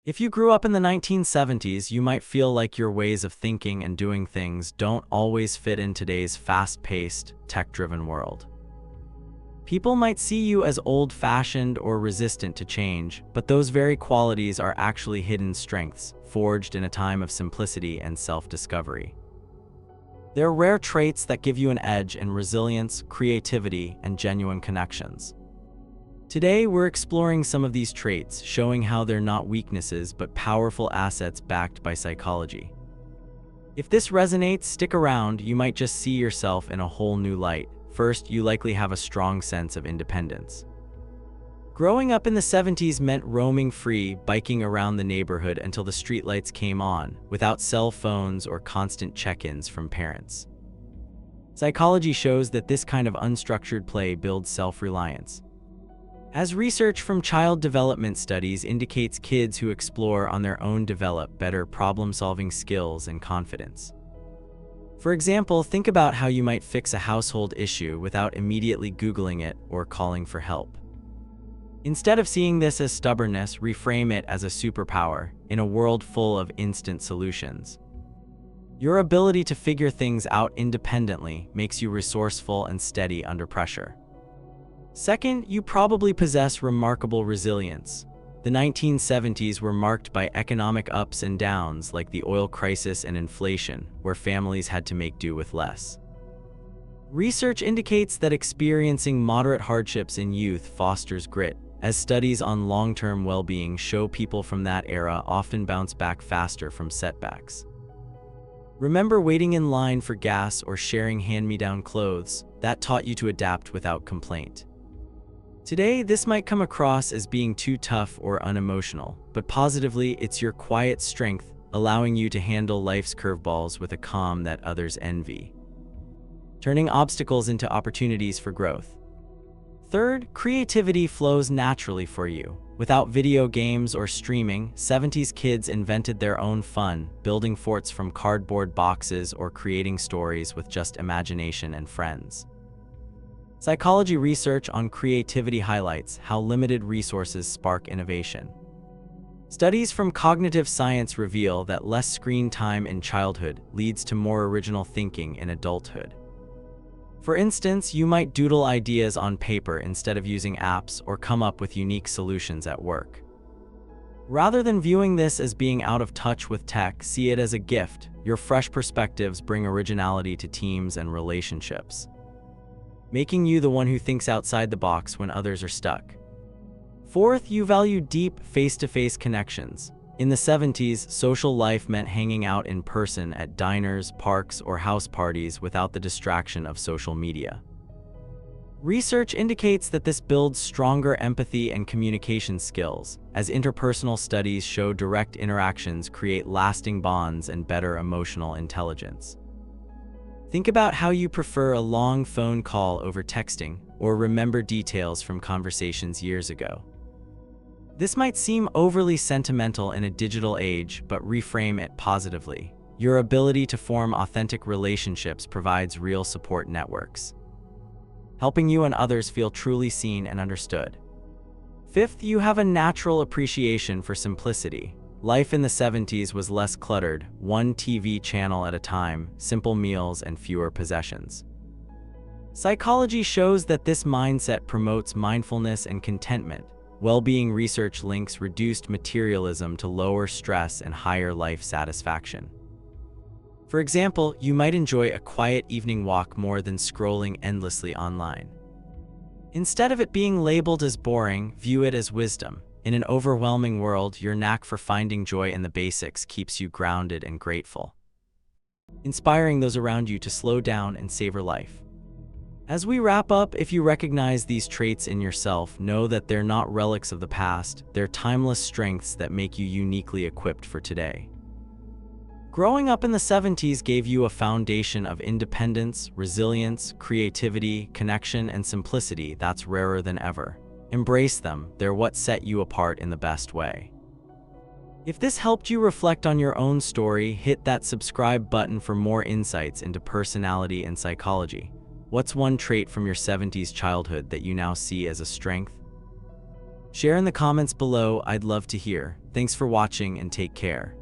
If you grew up in the 1970s, you might feel like your ways of thinking and doing things don't always fit in today's fast-paced, tech-driven world. People might see you as old-fashioned or resistant to change, but those very qualities are actually hidden strengths, forged in a time of simplicity and self-discovery. They're rare traits that give you an edge in resilience, creativity, and genuine connections. Today, we're exploring some of these traits, showing how they're not weaknesses but powerful assets backed by psychology. If this resonates, stick around. You might just see yourself in a whole new light. First, you likely have a strong sense of independence. Growing up in the 70s meant roaming free, biking around the neighborhood until the streetlights came on, without cell phones or constant check-ins from parents. Psychology shows that this kind of unstructured play builds self-reliance. As research from child development studies indicates, kids who explore on their own develop better problem-solving skills and confidence. For example, think about how you might fix a household issue without immediately Googling it or calling for help. Instead of seeing this as stubbornness, reframe it as a superpower in a world full of instant solutions. Your ability to figure things out independently makes you resourceful and steady under pressure. Second, you probably possess remarkable resilience. The 1970s were marked by economic ups and downs like the oil crisis and inflation, where families had to make do with less. Research indicates that experiencing moderate hardships in youth fosters grit, as studies on long-term well-being show people from that era often bounce back faster from setbacks. Remember waiting in line for gas or sharing hand-me-down clothes? That taught you to adapt without complaint. Today, this might come across as being too tough or unemotional, but positively, it's your quiet strength, allowing you to handle life's curveballs with a calm that others envy, turning obstacles into opportunities for growth. Third, creativity flows naturally for you. Without video games or streaming, 70s kids invented their own fun, building forts from cardboard boxes or creating stories with just imagination and friends. Psychology research on creativity highlights how limited resources spark innovation. Studies from cognitive science reveal that less screen time in childhood leads to more original thinking in adulthood. For instance, you might doodle ideas on paper instead of using apps or come up with unique solutions at work. Rather than viewing this as being out of touch with tech, see it as a gift. Your fresh perspectives bring originality to teams and relationships, making you the one who thinks outside the box when others are stuck. Fourth, you value deep, face-to-face connections. In the 70s, social life meant hanging out in person at diners, parks, or house parties without the distraction of social media. Research indicates that this builds stronger empathy and communication skills, as interpersonal studies show direct interactions create lasting bonds and better emotional intelligence. Think about how you prefer a long phone call over texting, or remember details from conversations years ago. This might seem overly sentimental in a digital age, but reframe it positively. Your ability to form authentic relationships provides real support networks, helping you and others feel truly seen and understood. Fifth, you have a natural appreciation for simplicity. Life in the 70s was less cluttered, one TV channel at a time, simple meals, and fewer possessions. Psychology shows that this mindset promotes mindfulness and contentment. Well-being research links reduced materialism to lower stress and higher life satisfaction. For example, you might enjoy a quiet evening walk more than scrolling endlessly online. Instead of it being labeled as boring, view it as wisdom. In an overwhelming world, your knack for finding joy in the basics keeps you grounded and grateful, inspiring those around you to slow down and savor life. As we wrap up, if you recognize these traits in yourself, know that they're not relics of the past, they're timeless strengths that make you uniquely equipped for today. Growing up in the 70s gave you a foundation of independence, resilience, creativity, connection, and simplicity that's rarer than ever. Embrace them, they're what set you apart in the best way. If this helped you reflect on your own story, hit that subscribe button for more insights into personality and psychology. What's one trait from your 70s childhood that you now see as a strength? Share in the comments below, I'd love to hear. Thanks for watching and take care.